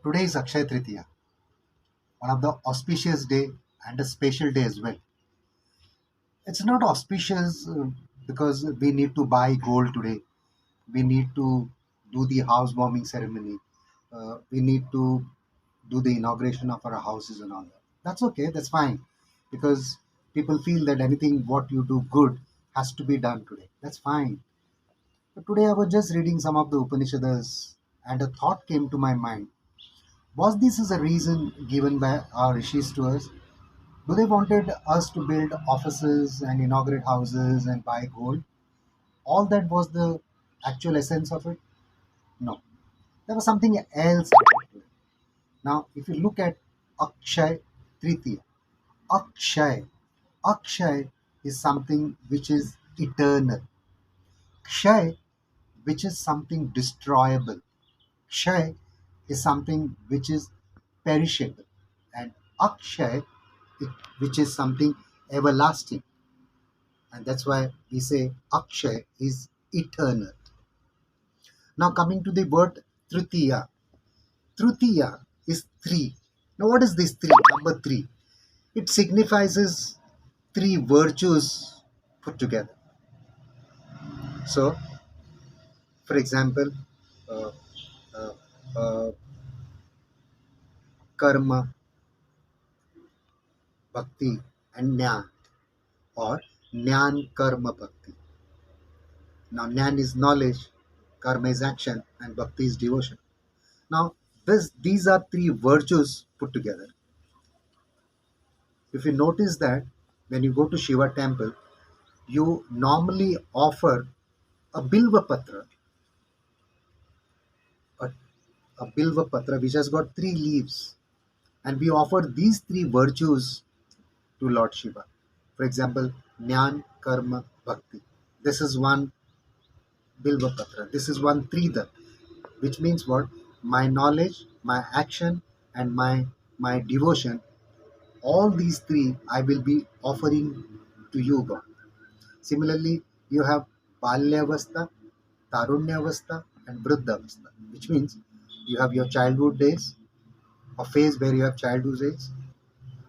Today is Akshaya Tritiya, one of the auspicious day and a special day as well. It's not auspicious because we need to buy gold today. We need to do the housewarming ceremony. We need to do the inauguration of our houses and all that. That's okay. That's fine because people feel that anything what you do good has to be done today. That's fine. But today I was just reading some of the Upanishads and a thought came to my mind. Was this as a reason given by our rishis to us? Do they wanted us to build offices and inaugurate houses and buy gold? All that was the actual essence of it? No. There was something else. Now, if you look at Akshay Tritiya, Akshay, Akshay is something which is eternal. Kshay, which is something destroyable. Kshay is something which is perishable. And Akshay, which is something everlasting. And that's why we say Akshay is eternal. Now coming to the word Tritiya. Tritiya is three. Now what is this three? Number three. It signifies three virtues put together. So, for example, uh, uh, uh, karma, bhakti, and jnana, or jnana, karma, bhakti. Now, jnana is knowledge, karma is action, and bhakti is devotion. Now, these are three virtues put together. If you notice that when you go to Shiva temple, you normally offer a Bilva Patra, a, a Bilva Patra which has got three leaves, and we offer these three virtues to Lord Shiva. For example, Jnana, Karma, Bhakti. This is one Bilva Patra. This is one Tridha, which means what? My knowledge, my action, and my devotion. All these three I will be offering to you, God. Similarly, you have Balyavastha, Tarunyavastha, and Vriddhavastha, which means you have your childhood days, a phase where you have childhood days,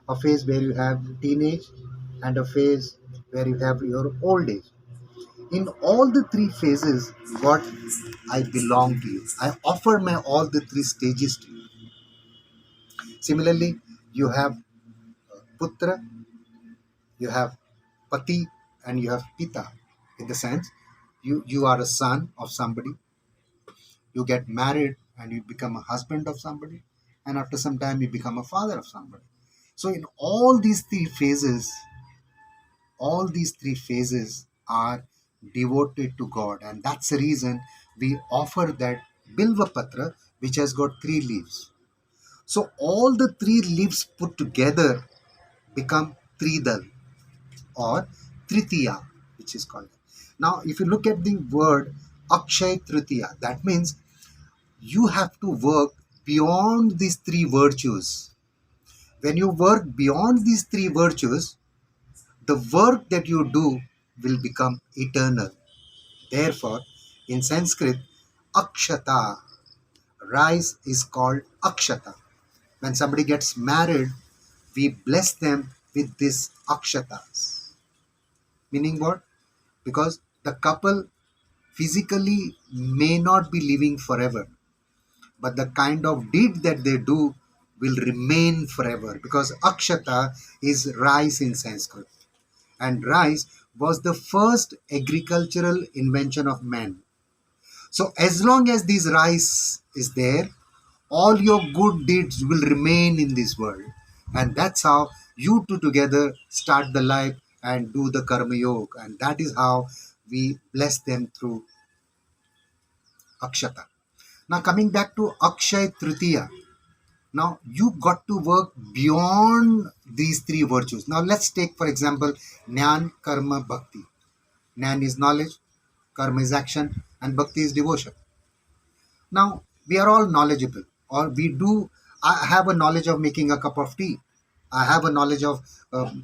a phase where you have teenage, and a phase where you have your old age. In all the three phases, God, I belong to you. I offer my all the three stages to you. Similarly, you have Putra, you have Pati, and you have Pita. In the sense, you are a son of somebody, you get married and you become a husband of somebody, and after some time you become a father of somebody. So in all these three phases are devoted to God, and that's the reason we offer that Bilva Patra, which has got three leaves. So all the three leaves put together become Tridal or Tritiya, which is called. Now if you look at the word Akshay Tritiya, that means you have to work beyond these three virtues. When you work beyond these three virtues, the work that you do will become eternal. Therefore, in Sanskrit, Akshata, rice is called Akshata. When somebody gets married, we bless them with these Akshatas. Meaning what? Because the couple physically may not be living forever, but the kind of deed that they do will remain forever, because Akshata is rice in Sanskrit, and rice was the first agricultural invention of man. So as long as this rice is there, all your good deeds will remain in this world, and that's how you two together start the life and do the karma yoga, and that is how we bless them through Akshata. Now coming back to Akshay Tritiya, now you got to work beyond these three virtues. Now let's take for example Jnana, Karma, Bhakti. Jnana is knowledge, Karma is action, and Bhakti is devotion. Now we are all knowledgeable, or we do. I have a knowledge of making a cup of tea. I have a knowledge of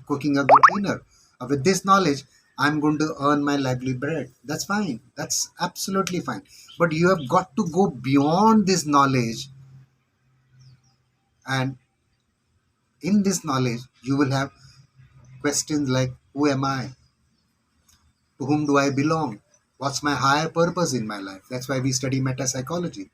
cooking a good dinner. With this knowledge, I'm going to earn my lively bread. That's fine. That's absolutely fine. But you have got to go beyond this knowledge And in this knowledge, you will have questions like, who am I? To whom do I belong? What's my higher purpose in my life? That's why we study meta psychology.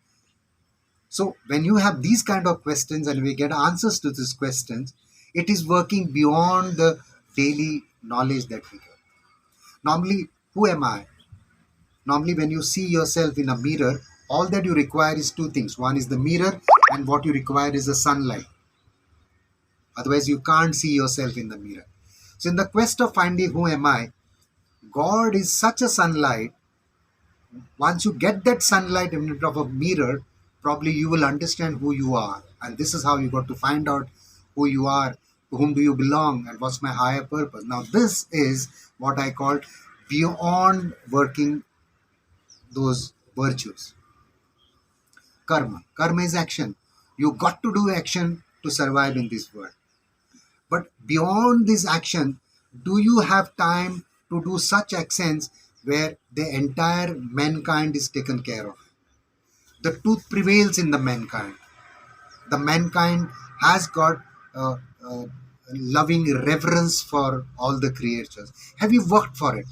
So when you have these kind of questions and we get answers to these questions, it is working beyond the daily knowledge that we get. Normally, who am I? Normally, when you see yourself in a mirror, all that you require is two things. One is the mirror, and what you require is the sunlight. Otherwise, you can't see yourself in the mirror. So, in the quest of finding who am I, God is such a sunlight. Once you get that sunlight in front of a mirror, probably you will understand who you are. And this is how you got to find out who you are, to whom do you belong, and what's my higher purpose. Now, this is what I call beyond working those virtues. Karma. Karma is action. You got to do action to survive in this world. But beyond this action, do you have time to do such actions where the entire mankind is taken care of? The truth prevails in the mankind. The mankind has got uh, uh, loving reverence for all the creatures. Have you worked for it?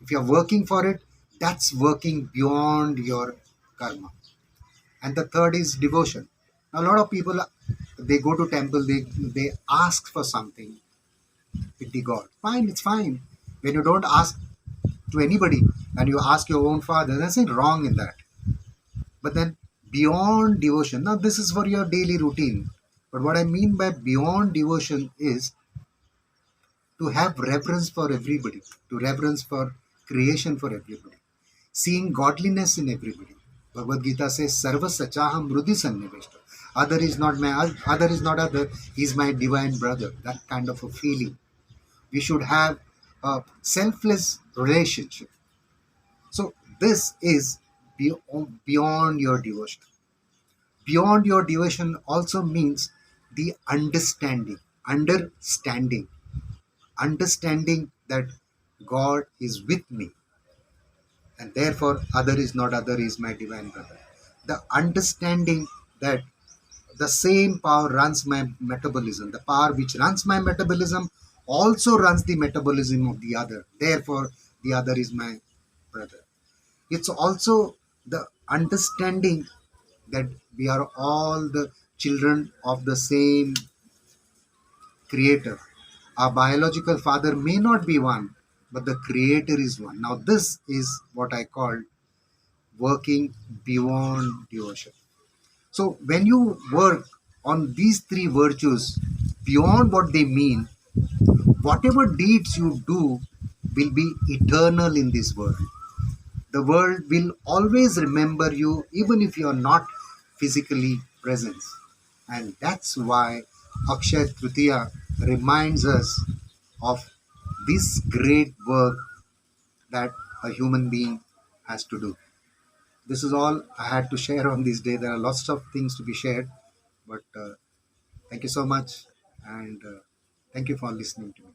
If you're working for it, that's working beyond your karma. And the third is devotion. Now, a lot of people, they go to temple, they ask for something with the god. Fine, it's fine. When you don't ask to anybody and you ask your own father, there's nothing wrong in that. But then beyond devotion, now this is for your daily routine. But what I mean by beyond devotion is to have reverence for everybody, to reverence for creation for everybody, seeing godliness in everybody. Bhagavad Gita says, Sarva Sachaham Rudhi Sanniveshta. Other is not other, he's my divine brother. That kind of a feeling. We should have a selfless relationship. So this is beyond your devotion. Beyond your devotion also means the understanding, understanding that God is with me, and therefore other is not other, is my divine brother. The understanding that the same power runs my metabolism, the power which runs my metabolism also runs the metabolism of the other, therefore the other is my brother. It's also the understanding that we are all the children of the same creator. Our biological father may not be one, but the creator is one. Now, this is what I call working beyond devotion. So, when you work on these three virtues beyond what they mean, whatever deeds you do will be eternal in this world. The world will always remember you, even if you are not physically present. And that's why Akshay Tritiya reminds us of this great work that a human being has to do. This is all I had to share on this day. There are lots of things to be shared, but thank you so much, and thank you for listening to me.